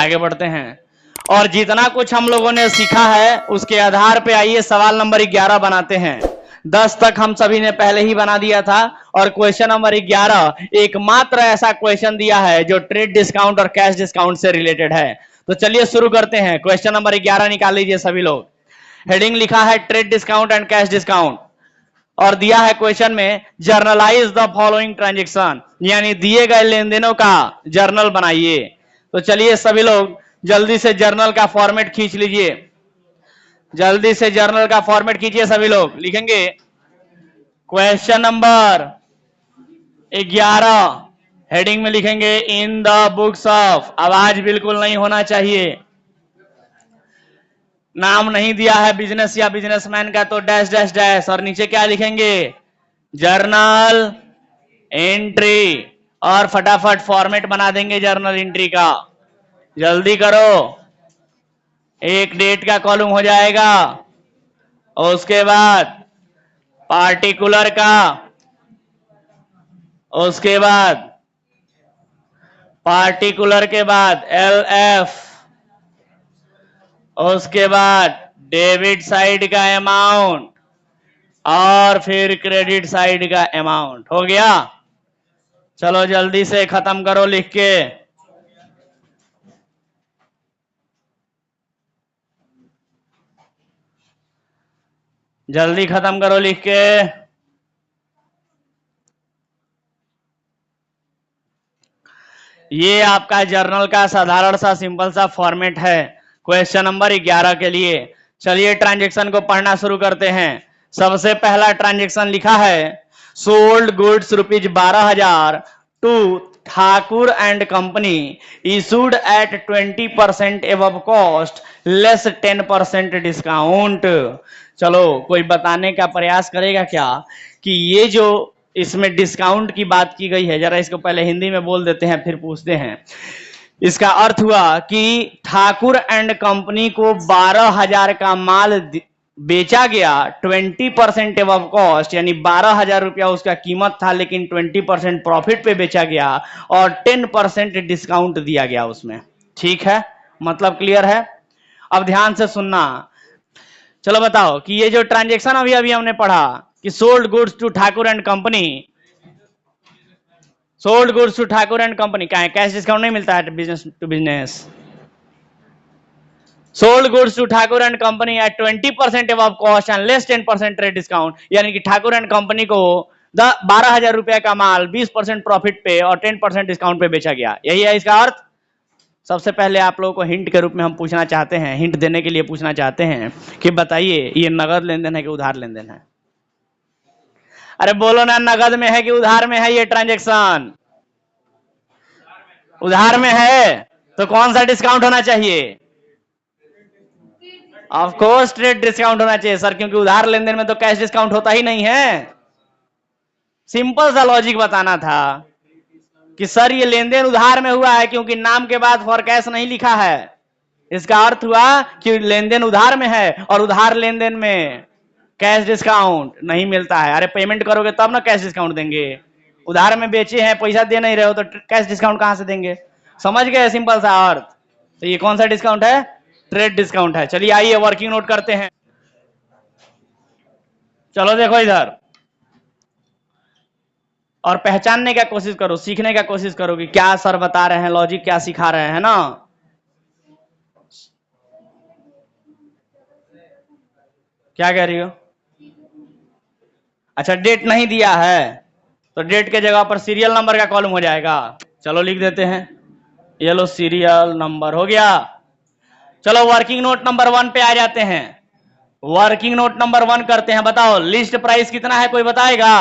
आगे बढ़ते हैं और जितना कुछ हम लोगों ने सीखा है उसके आधार पे आइए सवाल नंबर 11 बनाते हैं। 10 तक हम सभी ने पहले ही बना दिया था और क्वेश्चन नंबर 11 एकमात्र ऐसा क्वेश्चन दिया है जो ट्रेड डिस्काउंट और कैश डिस्काउंट से रिलेटेड है। तो चलिए शुरू करते हैं। क्वेश्चन नंबर 11 निकाल लीजिए सभी लोग। हेडिंग लिखा है trade discount and cash discount और दिया है क्वेश्चन में जर्नलाइज द फॉलोइंग ट्रांजेक्शन, यानी दिए गए लेन देनों का जर्नल बनाइए। तो चलिए सभी लोग जल्दी से जर्नल का फॉर्मेट खींच लीजिए, जल्दी से जर्नल का फॉर्मेट खींचिए सभी लोग। लिखेंगे क्वेश्चन नंबर 11, हेडिंग में लिखेंगे इन द बुक्स ऑफ, आवाज बिल्कुल नहीं होना चाहिए, नाम नहीं दिया है बिजनेस या बिजनेसमैन का तो डैश डैश डैश और नीचे क्या लिखेंगे जर्नल एंट्री और फटाफट फॉर्मेट बना देंगे जर्नल एंट्री का। जल्दी करो, एक डेट का कॉलम हो जाएगा और उसके बाद पार्टिकुलर का, उसके बाद पार्टिकुलर के बाद LF, उसके बाद डेबिट साइड का अमाउंट और फिर क्रेडिट साइड का अमाउंट। हो गया? चलो जल्दी से खत्म करो लिख के। जल्दी खत्म करो लिख के। ये आपका जर्नल का साधारण सा सिंपल सा फॉर्मेट है क्वेश्चन नंबर 11 के लिए। चलिए ट्रांजैक्शन को पढ़ना शुरू करते हैं। सबसे पहला ट्रांजैक्शन लिखा है sold goods ₹12,000 to Thakur and company issued at 20% above cost less 10% discount. चलो कोई बताने का प्रयास करेगा क्या कि ये जो इसमें डिस्काउंट की बात की गई है, जरा इसको पहले हिंदी में बोल देते हैं फिर पूछते हैं। इसका अर्थ हुआ कि ठाकुर एंड कंपनी को 12,000 का माल बेचा गया 20% एबव कॉस्ट, यानी 12,000 रुपया उसका कीमत था लेकिन 20% प्रॉफिट पे बेचा गया और 10% डिस्काउंट दिया गया उसमें। ठीक है, मतलब क्लियर है? अब ध्यान से सुनना। चलो बताओ कि ये जो ट्रांजैक्शन अभी अभी हमने पढ़ा कि sold goods to Thakur and company, sold goods to Thakur and company क्या है? कैश डिस्काउंट नहीं मिलता है business to business. Sold goods to Thakur and company at 20% above cost and less 10% trade discount, यानी कि ठाकुर एंड कंपनी को 12,000 रुपए का माल 20% प्रॉफिट पे और 10% डिस्काउंट पे बेचा गया। यही है इसका अर्थ। सबसे पहले आप लोगों को हिंट के रूप में हम पूछना चाहते हैं, हिंट देने के लिए पूछना चाहते हैं कि बताइए ये नगद लेन देन है कि उधार लेन देन है? अरे बोलो ना, नगद में है कि उधार में है ये ट्रांजैक्शन? उधार में है तो कौन सा डिस्काउंट होना चाहिए? ऑफ कोर्स ट्रेड डिस्काउंट होना चाहिए सर, क्योंकि उधार लेन देन में तो कैश डिस्काउंट होता ही नहीं है। सिंपल सा लॉजिक बताना था कि सर ये लेन देन उधार में हुआ है क्योंकि नाम के बाद फॉर कैश नहीं लिखा है। इसका अर्थ हुआ कि लेन देन उधार में है और उधार लेन देन में कैश डिस्काउंट नहीं मिलता है। अरे पेमेंट करोगे तब ना कैश डिस्काउंट देंगे, उधार में बेचे हैं पैसा दे नहीं रहे हो तो कैश डिस्काउंट कहां से देंगे? समझ गए सिंपल सा अर्थ? तो ये कौन सा डिस्काउंट है? ट्रेड डिस्काउंट है। चलिए आइए वर्किंग नोट करते हैं। चलो देखो इधर और पहचानने का कोशिश करो, सीखने का कोशिश करो कि क्या सर बता रहे हैं, लॉजिक क्या सिखा रहे हैं ना। क्या कह रही हो? अच्छा डेट नहीं दिया है तो डेट के जगह पर सीरियल नंबर का कॉलम हो जाएगा। चलो लिख देते हैं, ये लो सीरियल नंबर हो गया। चलो वर्किंग नोट नंबर 1 पे आ जाते हैं। वर्किंग नोट नंबर 1 करते हैं। बताओ लिस्ट प्राइस कितना है, कोई बताएगा?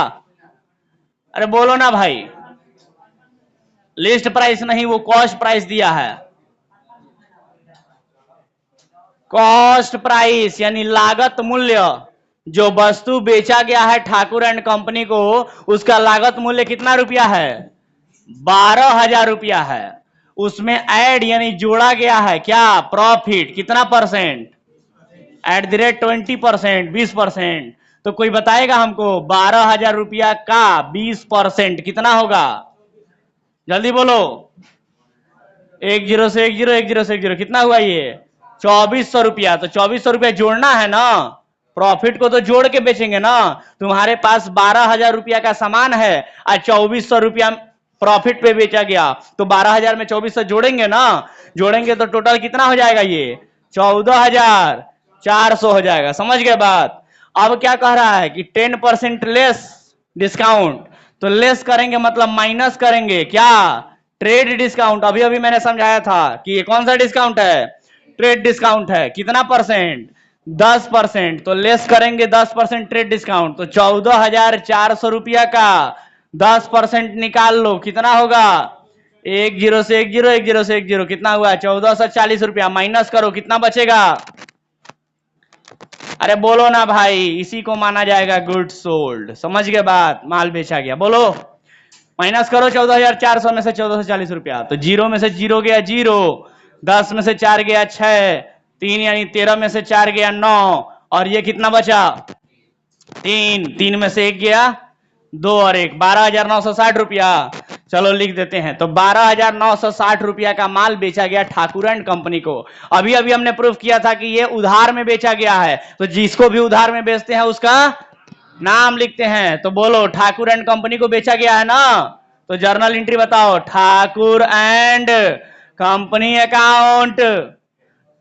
अरे बोलो ना भाई, लिस्ट प्राइस नहीं, वो कॉस्ट प्राइस दिया है। कॉस्ट प्राइस यानी लागत मूल्य, जो वस्तु बेचा गया है ठाकुर एंड कंपनी को उसका लागत मूल्य कितना रुपया है? 12,000 रुपया है। उसमें ऐड यानी जोड़ा गया है क्या? प्रॉफिट कितना परसेंट? Eight the rate 20%, 20%। तो कोई बताएगा हमको 12,000 रुपया का 20% कितना होगा? जल्दी बोलो। एक जीरो से एक जीरो, एक जीरो से एक जीरो, कितना हुआ ये 2400 रुपया। तो 2400 रुपया जोड़ना है ना, प्रॉफिट को तो जोड़ के बेचेंगे ना। तुम्हारे पास 12,000 रुपया का सामान है और 2400 रुपया प्रॉफिट पे बेचा गया, तो 12,000 में 2400 जोड़ेंगे ना, जोड़ेंगे तो टोटल कितना हो जाएगा, ये 14,400 हो जाएगा। समझ गए बात। अब क्या कह रहा है कि 10% लेस डिस्काउंट, तो लेस करेंगे मतलब माइनस करेंगे क्या, ट्रेड डिस्काउंट। अभी अभी मैंने समझाया था कि ये कौन सा डिस्काउंट है, ट्रेड डिस्काउंट है। कितना परसेंट, 10%, तो लेस करेंगे 10% ट्रेड डिस्काउंट, तो 14,400 रुपया का 10% निकाल लो, कितना होगा, एक जीरो से एक जीरो, एक जीरो से एक जीरो, कितना हुआ 1440 रुपया, माइनस करो कितना बचेगा। अरे बोलो ना भाई, इसी को माना जाएगा गुड सोल्ड। समझ गए बात, माल बेचा गया। बोलो, माइनस करो 14,400 में से 1440 रुपया, तो जीरो में से जीरो गया जीरो, 10 में से 4 गया 6, 3 यानी 13 में से 4 गया 9, और ये कितना बचा 3, 3 में से 1 गया 2 और 1, 12,960 रुपया। चलो लिख देते हैं। तो 12,960 रुपया का माल बेचा गया ठाकुर एंड कंपनी को। अभी अभी हमने प्रूफ किया था कि ये उधार में बेचा गया है, तो जिसको भी उधार में बेचते हैं उसका नाम लिखते हैं। तो बोलो, ठाकुर एंड कंपनी को बेचा गया है ना, तो जर्नल एंट्री बताओ, Thakur and company account,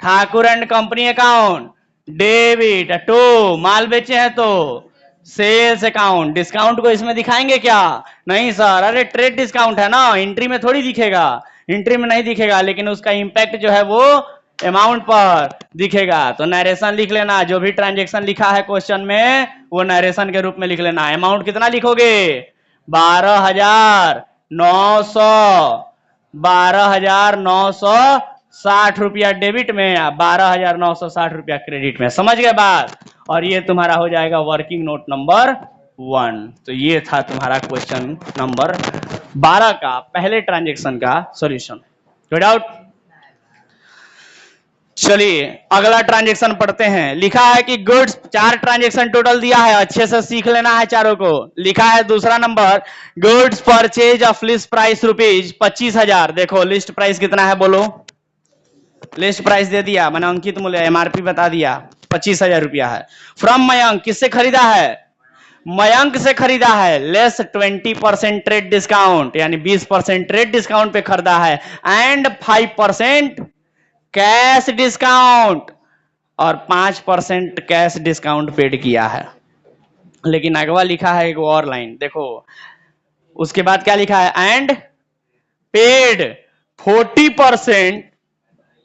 Thakur and company account, debit to, माल बेचे हैं तो सेल्स अकाउंट। डिस्काउंट को इसमें दिखाएंगे क्या, नहीं सर, अरे ट्रेड डिस्काउंट है ना, एंट्री में थोड़ी दिखेगा, एंट्री में नहीं दिखेगा, लेकिन उसका इंपैक्ट जो है वो अमाउंट पर दिखेगा। तो नरेशन लिख लेना, जो भी ट्रांजेक्शन लिखा है क्वेश्चन में वो नरेशन के रूप में लिख लेना। अमाउंट कितना लिखोगे, 12,900, 12,960 रुपया डेबिट में, 12,960 रुपया क्रेडिट में। समझ गए बात। और ये तुम्हारा हो जाएगा वर्किंग नोट नंबर 1। तो ये था तुम्हारा क्वेश्चन नंबर 12 का पहले ट्रांजेक्शन का सॉल्यूशन। कोई डाउट। चलिए अगला ट्रांजेक्शन पढ़ते हैं। लिखा है कि गुड्स, 4 ट्रांजेक्शन टोटल दिया है, अच्छे से सीख लेना है चारों को। लिखा है दूसरा number, goods purchase of list price rupees 25,000। देखो लिस्ट प्राइस कितना है, बोलो, लिस्ट प्राइस दे दिया, मैंने अंकित मूल्य एमआरपी बता दिया, 25,000 रुपया है। फ्रॉम मयंक, किससे खरीदा है, मयंक से खरीदा है, लेस 20% ट्रेड डिस्काउंट, यानी 20% ट्रेड डिस्काउंट पे खरीदा है, एंड 5% कैश डिस्काउंट, और 5% कैश डिस्काउंट पेड किया है। लेकिन अगवा लिखा है एक और लाइन, देखो उसके बाद क्या लिखा है, एंड पेड 40%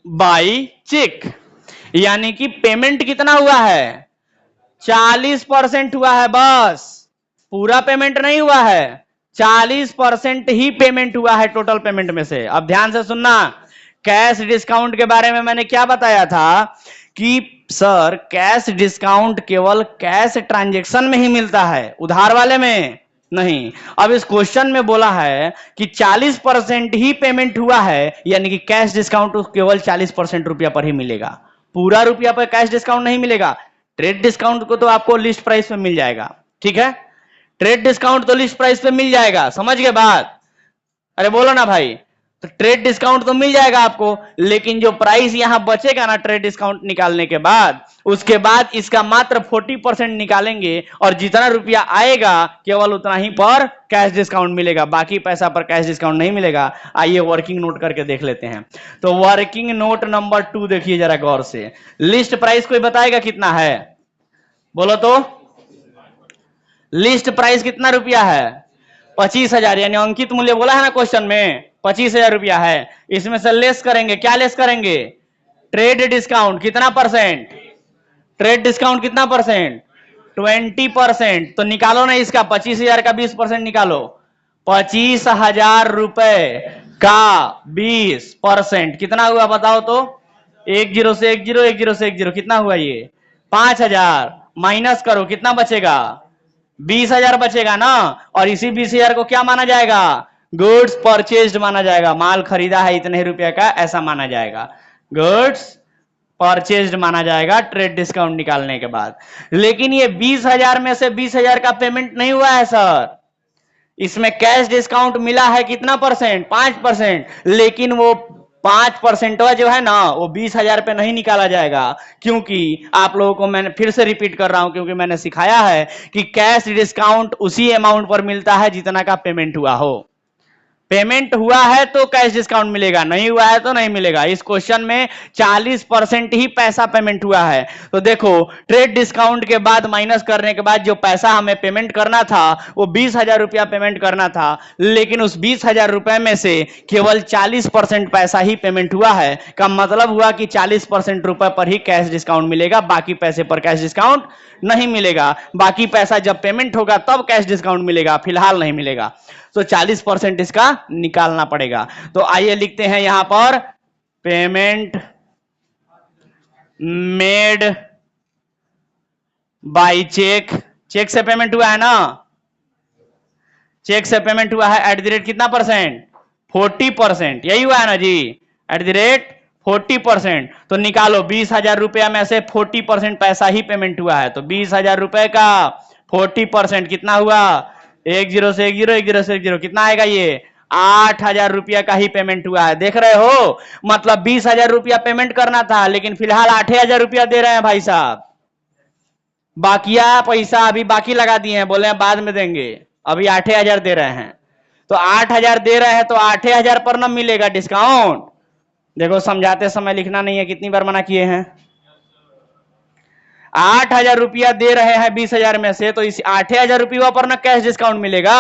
बाई चेक, यानी कि पेमेंट कितना हुआ है, 40% हुआ है, बस पूरा पेमेंट नहीं हुआ है, 40% ही पेमेंट हुआ है टोटल पेमेंट में से। अब ध्यान से सुनना, कैश डिस्काउंट के बारे में मैंने क्या बताया था कि सर कैश डिस्काउंट केवल कैश ट्रांजैक्शन में ही मिलता है, उधार वाले में नहीं। अब इस क्वेश्चन में बोला है कि 40% ही पेमेंट हुआ है, यानी कि कैश डिस्काउंट केवल 40% रुपया पर ही मिलेगा, पूरा रुपया पर कैश डिस्काउंट नहीं मिलेगा। ट्रेड डिस्काउंट को तो आपको लिस्ट प्राइस पे मिल जाएगा, ठीक है, ट्रेड डिस्काउंट तो लिस्ट प्राइस पे मिल जाएगा। समझ गए बात, अरे बोलो ना भाई। तो ट्रेड डिस्काउंट तो मिल जाएगा आपको, लेकिन जो प्राइस यहां बचेगा ना ट्रेड डिस्काउंट निकालने के बाद, उसके बाद इसका मात्र 40% निकालेंगे, और जितना रुपया आएगा केवल उतना ही पर कैश डिस्काउंट मिलेगा, बाकी पैसा पर कैश डिस्काउंट नहीं मिलेगा। आइए वर्किंग नोट करके देख लेते हैं। तो वर्किंग नोट नंबर 2 देखिए जरा गौर से। लिस्ट प्राइस कोई बताएगा कितना है, बोलो तो। लिस्ट प्राइस कितना रुपया है, 25,000, यानी अंकित मूल्य बोला है ना क्वेश्चन में 25,000 रुपया है। इसमें से लेस करेंगे, क्या लेस करेंगे, ट्रेड डिस्काउंट, कितना परसेंट, ट्रेड डिस्काउंट कितना परसेंट, 20%। तो निकालो ना इसका, 25,000 का 20% निकालो, 25,000 रुपए का 20% कितना हुआ बताओ तो, 1 जीरो से 1 जीरो, 1 जीरो से 1 जीरो, कितना हुआ ये 5,000, माइनस करो कितना बचेगा, 20,000 बचेगा ना। और इसी 20,000 को क्या माना जाएगा, गुड्स परचेज्ड माना जाएगा, माल खरीदा है इतने रुपए का ऐसा माना जाएगा, गुड्स परचेज्ड माना जाएगा ट्रेड डिस्काउंट निकालने के बाद। लेकिन ये 20,000 में से 20,000 का पेमेंट नहीं हुआ है सर, इसमें कैश डिस्काउंट मिला है कितना परसेंट, 5%, लेकिन वो 5% जो है ना वो 20,000 पे नहीं निकाला जाएगा, क्योंकि आप लोगों को मैंने फिर से रिपीट कर रहा हूं, क्योंकि मैंने सिखाया है कि कैश डिस्काउंट उसी अमाउंट पर मिलता है जितना का पेमेंट हुआ हो। पेमेंट हुआ है तो कैश डिस्काउंट मिलेगा, नहीं हुआ है तो नहीं मिलेगा। इस क्वेश्चन में 40% ही पैसा पेमेंट हुआ है। तो देखो, ट्रेड डिस्काउंट के बाद माइनस करने के बाद जो पैसा हमें पेमेंट करना था वो 20,000 रुपया पेमेंट करना था, लेकिन उस 20,000 रुपए में से केवल 40% पैसा ही पेमेंट हुआ है। का मतलब हुआ कि 40% रुपए पर ही कैश डिस्काउंट मिलेगा, बाकी पैसे पर कैश डिस्काउंट नहीं मिलेगा। बाकी पैसा जब पेमेंट होगा तब कैश डिस्काउंट मिलेगा, फिलहाल नहीं मिलेगा। तो 40% इसका निकालना पड़ेगा। तो आइए लिखते हैं यहां पर, payment made by cheque. Cheque से पेमेंट हुआ है ना, चेक से पेमेंट हुआ है एट द रेट कितना परसेंट, 40%, यही हुआ है ना जी, एट द रेट 40%। तो निकालो 20,000 रुपया में से 40% पैसा ही पेमेंट हुआ है, तो 20,000 रुपए का 40% कितना हुआ, 10 से 10, 10 से 10, कितना आएगा ये, 8,000 रुपया का ही पेमेंट हुआ है। देख रहे हो, मतलब 20,000 रुपया पेमेंट करना था, लेकिन फिलहाल 8,000 रुपया दे रहे हैं भाई साहब। बाकिया पैसा अभी बाकी लगा दिए हैं, बोले हैं बाद में देंगे, अभी 8,000 दे रहे हैं। तो 8,000 दे रहे हैं तो 8,000 पर न मिलेगा डिस्काउंट। देखो समझाते समय लिखना नहीं है, कितनी बार मना किए हैं। 8,000 रुपया दे रहे हैं 20,000 में से, तो इस 8,000 रुपया पर ना कैश डिस्काउंट मिलेगा,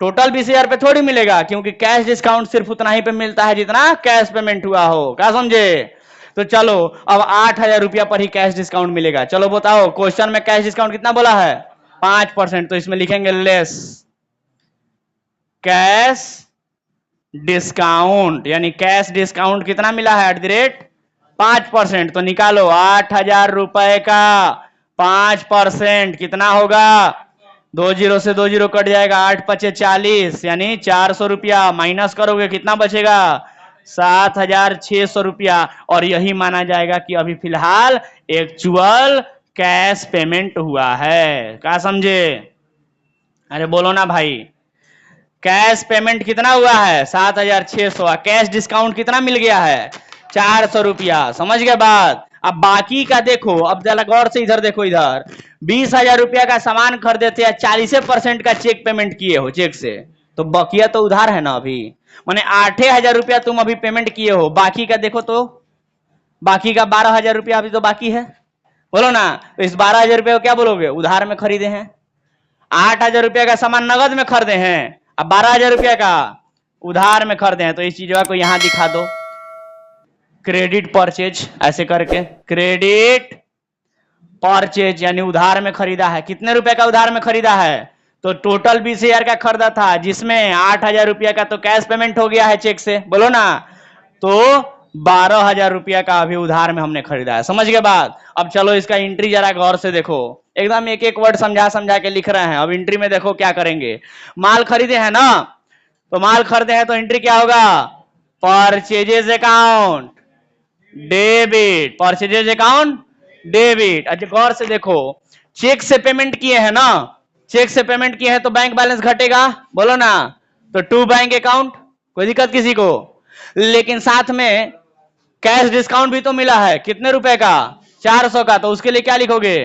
टोटल 20,000 पे थोड़ी मिलेगा, क्योंकि कैश डिस्काउंट सिर्फ उतना ही पे मिलता है जितना कैश पेमेंट हुआ हो। क्या समझे। तो चलो अब 8,000 रुपया पर ही कैश डिस्काउंट मिलेगा। चलो बताओ, क्वेश्चन में कैश डिस्काउंट कितना बोला है, 5%। तो इसमें लिखेंगे लेस कैश डिस्काउंट, यानी कैश डिस्काउंट कितना मिला है, एट द रेट 5%। तो निकालो 8,000 रुपए का 5% कितना होगा, 20 से 20 कट जाएगा, 8 पचे 40, यानी 400 रुपया। माइनस करोगे कितना बचेगा, 7,600 रुपया। और यही माना जाएगा कि अभी फिलहाल एक्चुअल कैश पेमेंट हुआ है। क्या समझे, अरे बोलो ना भाई। कैश पेमेंट कितना हुआ है, 7,600। कैश डिस्काउंट कितना मिल गया है, 400 रुपया। समझ गए बात। अब बाकी का देखो, अब जरा गौर से इधर देखो, इधर 20,000 रुपया का सामान खरीदे थे, 40% का चेक पेमेंट किए हो चेक से, तो बकिया तो उधार है ना अभी, माने 8,000 रुपया तुम अभी पेमेंट किए हो। बाकी का देखो तो, बाकी का 12,000 रुपया अभी तो बाकी है, बोलो ना। तो इस 12,000 रुपया को क्या बोलोगे, उधार में खरीदे हैं। 8,000 रुपया का सामान नगद में खरीदे हैं, अब 12,000 रुपया का उधार में खरीदे हैं। तो इस चीज को यहां दिखा दो, क्रेडिट परचेज, ऐसे करके क्रेडिट परचेज, यानी उधार में खरीदा है। कितने रुपए का उधार में खरीदा है, तो टोटल 20,000 का खरीदा था, जिसमें 8,000 रुपया का तो कैश पेमेंट हो गया है चेक से, बोलो ना। तो 12,000 रुपया का अभी उधार में हमने खरीदा है। समझ गए बात। अब चलो इसका एंट्री जरा गौर से देखो, एकदम एक एक वर्ड समझा समझा के लिख रहे हैं। अब एंट्री में देखो क्या करेंगे, माल खरीदे हैं ना, तो माल खरीदे हैं तो एंट्री क्या होगा, purchases account debit, purchases account debit. अच्छा गौर से देखो, चेक से पेमेंट किए हैं ना, चेक से पेमेंट किए हैं तो बैंक बैलेंस घटेगा, बोलो ना। तो टू बैंक अकाउंट, कोई दिक्कत किसी को। लेकिन साथ में कैश डिस्काउंट भी तो मिला है, कितने रुपए का, 400 का, तो उसके लिए क्या लिखोगे,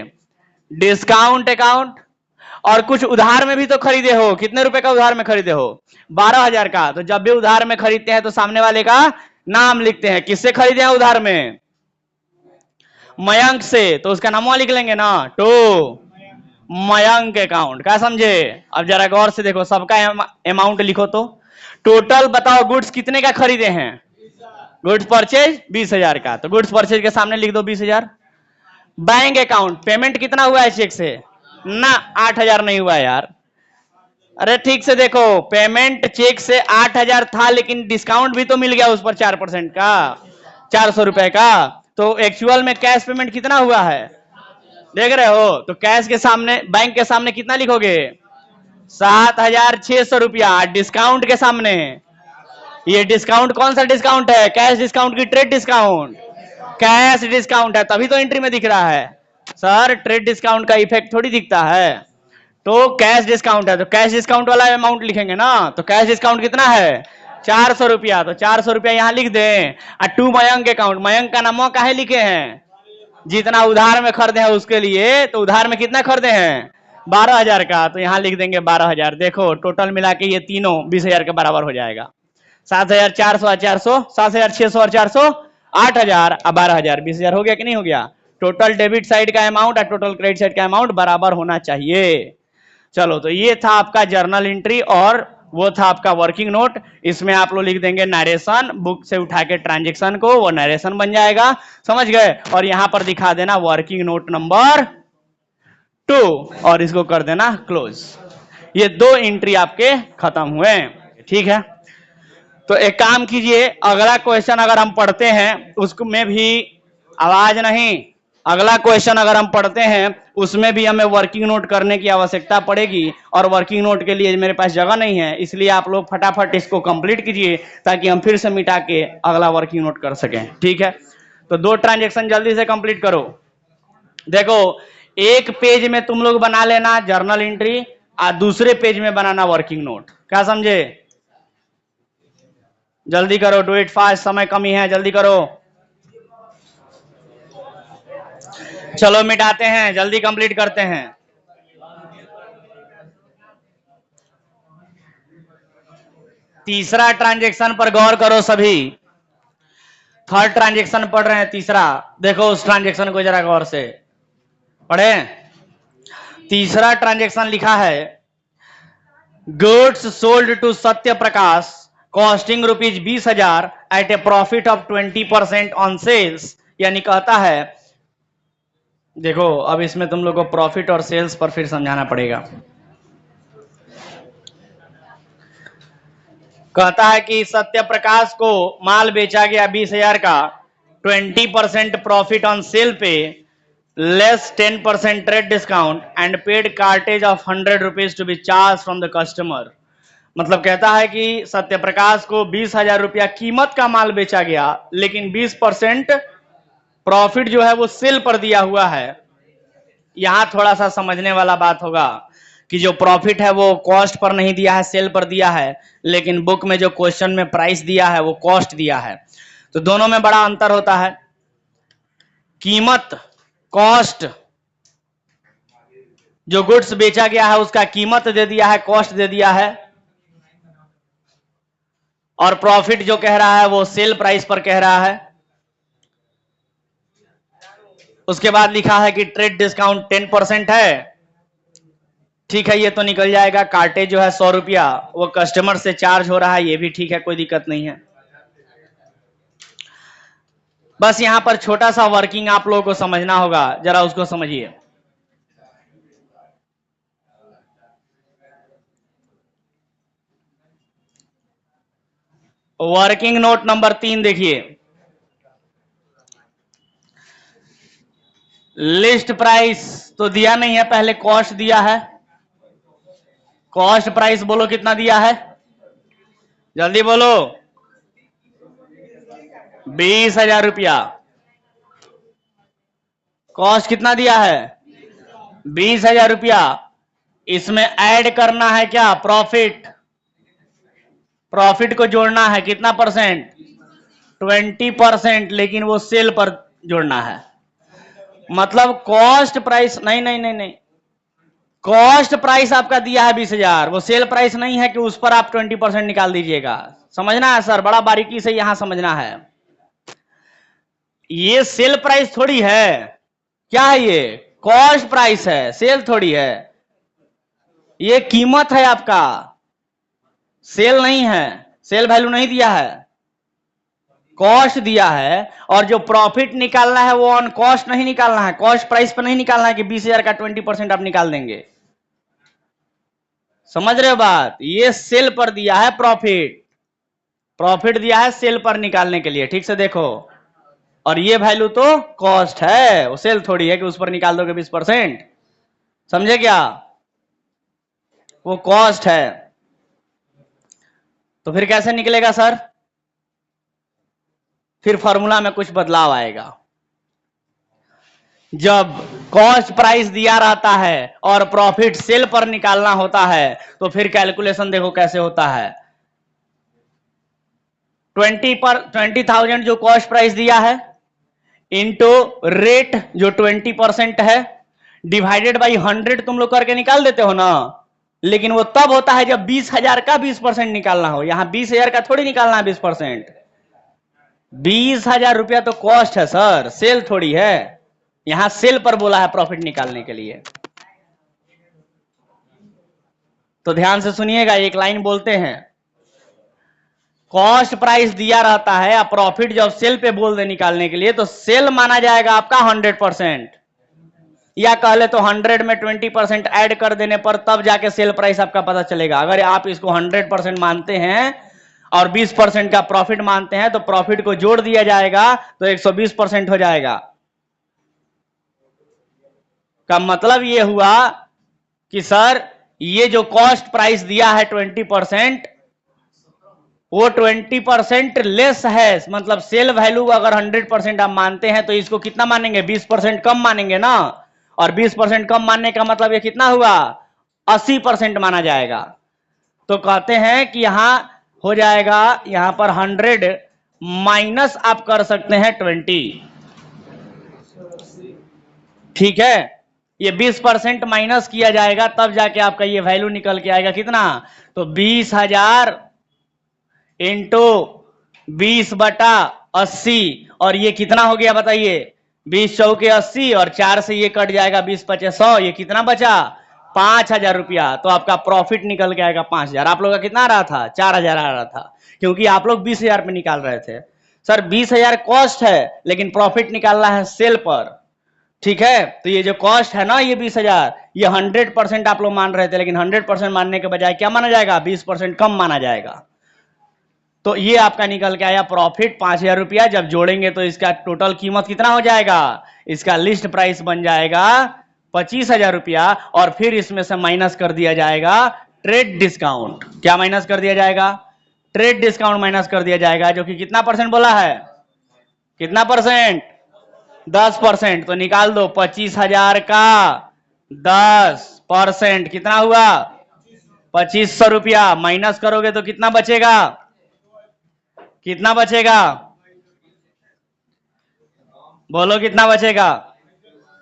डिस्काउंट अकाउंट। और कुछ उधार में भी तो खरीदे हो, कितने रुपए का उधार में खरीदे हो, 12,000 का। तो जब भी उधार में खरीदते हैं तो सामने वाले का नाम लिखते हैं। किससे खरीदे हैं उधार में, मयंक से, तो उसका नाम लिख लेंगे ना, टू मयंक अकाउंट। क्या समझे। अब जरा गौर से देखो, सबका अमाउंट लिखो तो, टोटल बताओ गुड्स कितने का खरीदे हैं, गुड्स परचेज 20,000 का, तो गुड्स परचेज के सामने लिख दो 20,000। बैंक अकाउंट, पेमेंट कितना हुआ है चेक से ना, 8,000 नहीं हुआ यार। अरे ठीक से देखो, पेमेंट चेक से 8,000 था, लेकिन डिस्काउंट भी तो मिल गया उस पर 4% का, 400 रुपए का। तो एक्चुअल में कैश पेमेंट कितना हुआ है, देख रहे हो। तो कैश के सामने, बैंक के सामने कितना लिखोगे, 7,600 रुपया। डिस्काउंट के सामने, ये डिस्काउंट कौन सा डिस्काउंट है, कैश डिस्काउंट की ट्रेड डिस्काउंट, कैश डिस्काउंट है, तभी तो एंट्री में दिख रहा है। सर ट्रेड डिस्काउंट का इफेक्ट थोड़ी दिखता है। तो कैश डिस्काउंट है, तो कैश डिस्काउंट वाला अमाउंट लिखेंगे ना। तो कैश डिस्काउंट कितना है, 400 रुपया, तो 400 रुपया यहां लिख दें। और टू मयंक अकाउंट, मयंक का नाम काहे लिखे हैं? जितना उधार में खरीदे हैं उसके लिए, तो उधार में कितना खरीदे हैं? 12,000 का, तो यहां लिख देंगे 12,000। देखो टोटल मिला के ये तीनों 20,000 के बराबर हो जाएगा। 7,400 और 400, 7,600 और 400, 8,000 और 12,000, 20,000 हो गया कि नहीं हो गया? टोटल डेबिट साइड का अमाउंट और टोटल क्रेडिट साइड का अमाउंट बराबर होना चाहिए। चलो, तो ये था आपका जर्नल एंट्री और वो था आपका वर्किंग नोट। इसमें आप लोग लिख देंगे नरेशन, बुक से उठा के ट्रांजेक्शन को, वो नरेशन बन जाएगा, समझ गए? और यहां पर दिखा देना वर्किंग नोट नंबर 2 और इसको कर देना क्लोज। ये 2 एंट्री आपके खत्म हुए, ठीक है? तो एक काम कीजिए, अगला क्वेश्चन अगर हम पढ़ते हैं उसको में भी आवाज नहीं, अगला क्वेश्चन अगर हम पढ़ते हैं उसमें भी हमें वर्किंग नोट करने की आवश्यकता पड़ेगी, और वर्किंग नोट के लिए मेरे पास जगह नहीं है, इसलिए आप लोग फटाफट इसको कंप्लीट कीजिए ताकि हम फिर से मिटा के अगला वर्किंग नोट कर सकें, ठीक है? तो 2 ट्रांजेक्शन जल्दी से कंप्लीट करो। देखो, एक पेज में तुम लोग बना लेना जर्नल एंट्री और दूसरे पेज में बनाना वर्किंग नोट, क्या समझे? जल्दी करो, डू इट फास्ट, समय कमी है, जल्दी करो। चलो मिटाते हैं, जल्दी कंप्लीट करते हैं। तीसरा ट्रांजेक्शन पर गौर करो सभी। थर्ड ट्रांजेक्शन पढ़ रहे हैं, तीसरा देखो उस ट्रांजेक्शन को जरा गौर से पढ़े। तीसरा ट्रांजेक्शन लिखा है, goods sold to Satya Prakash costing ₹20,000 at a profit of 20% on sales. यानी कहता है, देखो अब इसमें तुम लोग को प्रॉफिट और सेल्स पर फिर समझाना पड़ेगा। कहता है कि सत्य प्रकाश को माल बेचा गया 20,000 का, 20% प्रॉफिट ऑन सेल पे, less 10% trade discount and paid cartage of 100 rupees to be charged from the customer. मतलब कहता है कि सत्य प्रकाश को 20,000 रुपया कीमत का माल बेचा गया, लेकिन 20% प्रॉफिट जो है वो सेल पर दिया हुआ है। यहां थोड़ा सा समझने वाला बात होगा कि जो प्रॉफिट है वो कॉस्ट पर नहीं दिया है, सेल पर दिया है, लेकिन बुक में जो क्वेश्चन में प्राइस दिया है वो कॉस्ट दिया है। तो दोनों में बड़ा अंतर होता है। कीमत, कॉस्ट, जो गुड्स बेचा गया है उसका कीमत दे दिया है, कॉस्ट दे दिया है, और प्रॉफिट जो कह रहा है वो सेल प्राइस पर कह रहा है। उसके बाद लिखा है कि ट्रेड डिस्काउंट 10% है, ठीक है, ये तो निकल जाएगा। कार्टेज जो है 100 रुपया वो कस्टमर से चार्ज हो रहा है, ये भी ठीक है, कोई दिक्कत नहीं है। बस यहां पर छोटा सा वर्किंग आप लोगों को समझना होगा, जरा उसको समझिए। वर्किंग नोट नंबर 3 देखिए, लिस्ट प्राइस तो दिया नहीं है, पहले कॉस्ट दिया है। कॉस्ट प्राइस बोलो कितना दिया है, जल्दी बोलो। 20,000 रुपया। कॉस्ट कितना दिया है, 20,000 रुपया। इसमें ऐड करना है क्या, प्रॉफिट। प्रॉफिट को जोड़ना है कितना परसेंट, 20%, लेकिन वो सेल पर जोड़ना है। मतलब कॉस्ट प्राइस नहीं नहीं नहीं नहीं, कॉस्ट प्राइस आपका दिया है 20,000, वो सेल प्राइस नहीं है कि उस पर आप 20% निकाल दीजिएगा। समझना है सर, बड़ा बारीकी से यहां समझना है। ये सेल प्राइस थोड़ी है, क्या है ये, कॉस्ट प्राइस है, सेल थोड़ी है। ये कीमत है आपका, सेल नहीं है, सेल वैल्यू नहीं दिया है, कॉस्ट दिया है। और जो प्रॉफिट निकालना है वो ऑन कॉस्ट नहीं निकालना है, कॉस्ट प्राइस पर नहीं निकालना है कि 20,000 का 20% आप निकाल देंगे। समझ रहे हो बात, ये सेल पर दिया है प्रॉफिट, प्रॉफिट दिया है सेल पर निकालने के लिए, ठीक से देखो। और ये वैल्यू तो कॉस्ट है, वो सेल थोड़ी है कि उस पर निकाल दोगे 20%, समझे क्या, वो कॉस्ट है। तो फिर कैसे निकलेगा सर, फिर फॉर्मूला में कुछ बदलाव आएगा। जब कॉस्ट प्राइस दिया रहता है और प्रॉफिट सेल पर निकालना होता है, तो फिर कैलकुलेशन देखो कैसे होता है। 20,000 जो कॉस्ट प्राइस दिया है इंटू रेट जो 20% है डिवाइडेड बाई 100 तुम लोग करके निकाल देते हो ना, लेकिन वो तब होता है जब 20,000 का 20% निकालना हो। यहां 20,000 का थोड़ी निकालना है 20%। 20,000 रुपया तो कॉस्ट है सर, सेल थोड़ी है। यहां सेल पर बोला है प्रॉफिट निकालने के लिए। तो ध्यान से सुनिएगा, एक लाइन बोलते हैं, कॉस्ट प्राइस दिया रहता है, अब प्रॉफिट जब सेल पे बोल दे निकालने के लिए तो सेल माना जाएगा आपका 100%, या कह ले तो 100 में 20% ऐड कर देने पर तब जाके सेल प्राइस आपका पता चलेगा। अगर आप इसको 100% मानते हैं और 20% का प्रॉफिट मानते हैं तो प्रॉफिट को जोड़ दिया जाएगा तो 120% हो जाएगा। का मतलब ये हुआ कि सर ये जो कॉस्ट प्राइस दिया है 20%, वो 20% लेस है, मतलब सेल वैल्यू अगर 100% आप मानते हैं तो इसको कितना मानेंगे, 20% कम मानेंगे ना। और 20% कम मानने का मतलब ये कितना हुआ, 80% माना जाएगा। तो कहते हैं कि यहां हो जाएगा, यहां पर 100 माइनस आप कर सकते हैं 20, ठीक है। ये 20% माइनस किया जाएगा तब जाके आपका ये वैल्यू निकल के आएगा कितना, तो 20,000 इंटू 20/80, और ये कितना हो गया बताइए, 20 चौके 80 और 4 से ये कट जाएगा 20×5 100, ये कितना बचा 5,000 रुपया। तो आपका प्रॉफिट निकल के आएगा 5,000। आप लोग का कितना आ रहा था, 4,000 आ रहा था, क्योंकि आप लोग 20,000 पे निकाल रहे थे। सर 20,000 कॉस्ट है लेकिन प्रॉफिट निकालना है सेल पर, ठीक है। तो ये जो कॉस्ट है ना, ये 20,000, ये 100% आप लोग मान रहे थे, लेकिन 100% मानने के बजाय क्या माना जाएगा, 20% कम माना जाएगा। तो ये आपका निकल के आया प्रॉफिट 5,000 रुपया। जब जोड़ेंगे तो इसका टोटल कीमत कितना हो जाएगा, इसका लिस्ट प्राइस बन जाएगा 25,000 रुपया, और फिर इसमें से माइनस कर दिया जाएगा ट्रेड डिस्काउंट। क्या माइनस कर दिया जाएगा, ट्रेड डिस्काउंट माइनस कर दिया जाएगा, जो कि कितना परसेंट बोला है, कितना परसेंट, 10%। तो निकाल दो 25,000 का 10% कितना हुआ, 2,500 रुपया। माइनस करोगे तो कितना बचेगा, कितना बचेगा, बोलो कितना बचेगा,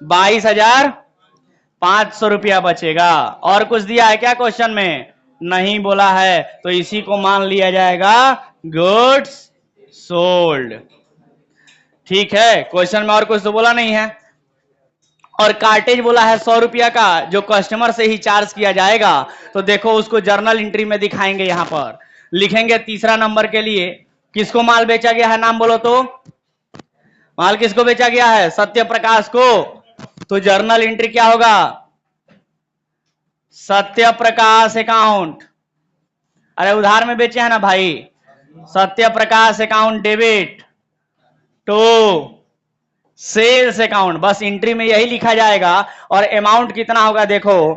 22,500 रुपया बचेगा। और कुछ दिया है क्या क्वेश्चन में, नहीं बोला है, तो इसी को मान लिया जाएगा गुड्स सोल्ड, ठीक है। क्वेश्चन में और कुछ तो बोला नहीं है। और कार्टेज बोला है 100 रुपया का, जो कस्टमर से ही चार्ज किया जाएगा। तो देखो उसको जर्नल एंट्री में दिखाएंगे, यहां पर लिखेंगे तीसरा नंबर के लिए, किसको माल बेचा गया है, नाम बोलो तो, माल किसको बेचा गया है, सत्य प्रकाश को। तो जर्नल एंट्री क्या होगा, सत्य प्रकाश अकाउंट, अरे उधार में बेचे हैं ना भाई, Satya Prakash account debit to sales account, बस एंट्री में यही लिखा जाएगा। और अमाउंट कितना होगा, देखो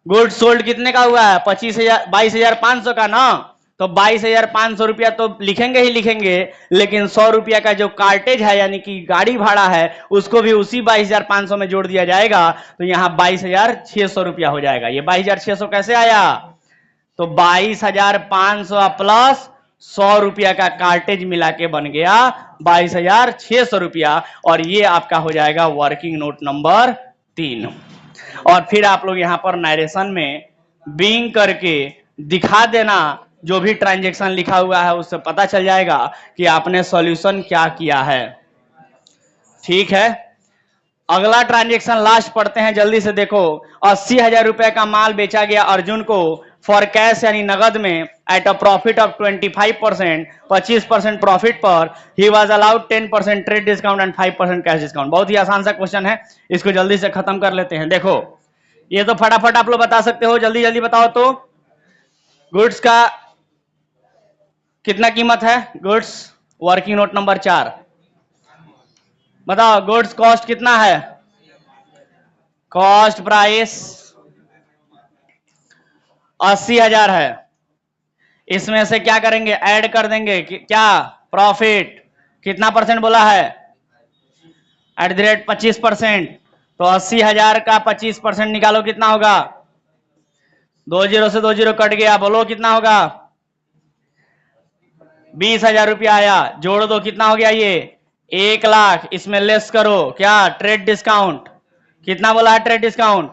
गुड्स सोल्ड कितने का हुआ है, 22,500 का ना, तो 22,500 रुपया तो लिखेंगे ही लिखेंगे, लेकिन 100 रुपया का जो कार्टेज है यानी कि गाड़ी भाड़ा है उसको भी उसी 22,500 में जोड़ दिया जाएगा। तो यहां 22,600 रुपया हो जाएगा। ये 22,600 कैसे आया, तो 22,500 प्लस 100 रुपया का कार्टेज मिला के बन गया 22,600 रुपया, और ये आपका हो जाएगा वर्किंग नोट नंबर 3। और फिर आप लोग यहां पर नरेशन में बिंग करके दिखा देना, जो भी ट्रांजैक्शन लिखा हुआ है उससे पता चल जाएगा कि आपने सॉल्यूशन क्या किया है, ठीक है। अगला ट्रांजैक्शन लास्ट पढ़ते हैं, जल्दी से देखो। 80,000 रुपए का माल बेचा गया अर्जुन को फॉर कैश यानी नगद में at a profit of 25%, 25% profit पर ही was allowed 10% trade discount and 5% cash discount. बहुत ही आसान सा क्वेश्चन है, इसको जल्दी से खत्म कर लेते हैं। देखो ये तो फटाफट आप लोग बता सकते हो, जल्दी जल्दी बताओ तो। गुड्स का कितना कीमत है, गुड्स वर्किंग नोट नंबर 4 बताओ, गुड्स कॉस्ट कितना है, कॉस्ट प्राइस 80,000 है। इसमें से क्या करेंगे, ऐड कर देंगे क्या, प्रॉफिट कितना परसेंट बोला है, @ 25%। तो 80,000 का 25% निकालो कितना होगा, 2 0 से 2 0 कट गया, बोलो कितना होगा, 20,000 रुपया आया, जोड़ दो, कितना हो गया ये 1 लाख। इसमें लेस करो क्या, ट्रेड डिस्काउंट। कितना बोला है ट्रेड डिस्काउंट?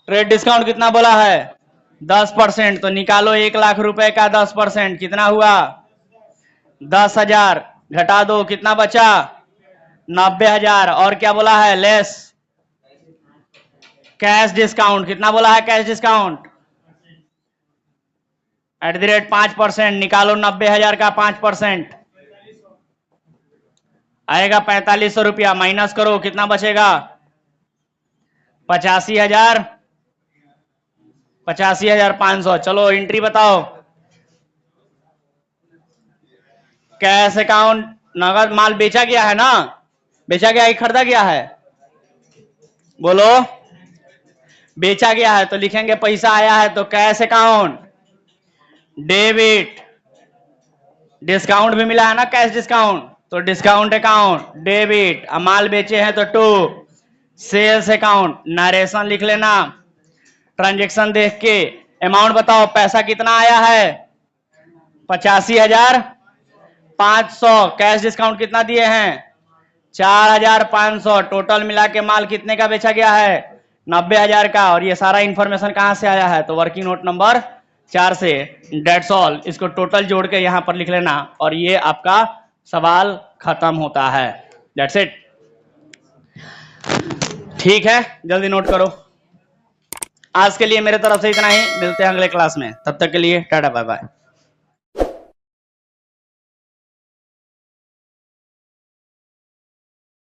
ट्रेड डिस्काउंट कितना बोला है? 10%। तो निकालो 1 लाख रुपए का 10%, कितना हुआ? 10,000। घटा दो, कितना बचा? 90,000। और क्या बोला है? Less cash discount. कितना बोला है कैश डिस्काउंट? @5%। निकालो 90,000 का 5%, आएगा 4500 रुपया। माइनस करो, कितना बचेगा? 85,000, 85,500। चलो एंट्री बताओ। कैश अकाउंट, नगद माल बेचा गया है ना? बेचा गया है कि खरीदा गया है? बोलो। बेचा गया है तो लिखेंगे पैसा आया है, तो कैश अकाउंट डेबिट। डिस्काउंट भी मिला है ना, कैश डिस्काउंट, तो डिस्काउंट अकाउंट डेबिट। माल बेचे हैं तो टू सेल्स अकाउंट। नरेशन लिख लेना ट्रांजेक्शन देख के। अमाउंट बताओ, पैसा कितना आया है? 85,500। कैश डिस्काउंट कितना दिए हैं? 4,500। टोटल मिला के माल कितने का बेचा गया है? 90,000 का। और ये सारा इंफॉर्मेशन कहां से आया है? तो वर्किंग नोट नंबर 4 से। That's all. इसको टोटल जोड़ के यहां पर लिख लेना और ये आपका सवाल खत्म होता है। That's it. ठीक है, जल्दी नोट करो। आज के लिए मेरे तरफ से इतना ही, मिलते हैं अगले क्लास में। तब तक के लिए टाटा बाय बाय।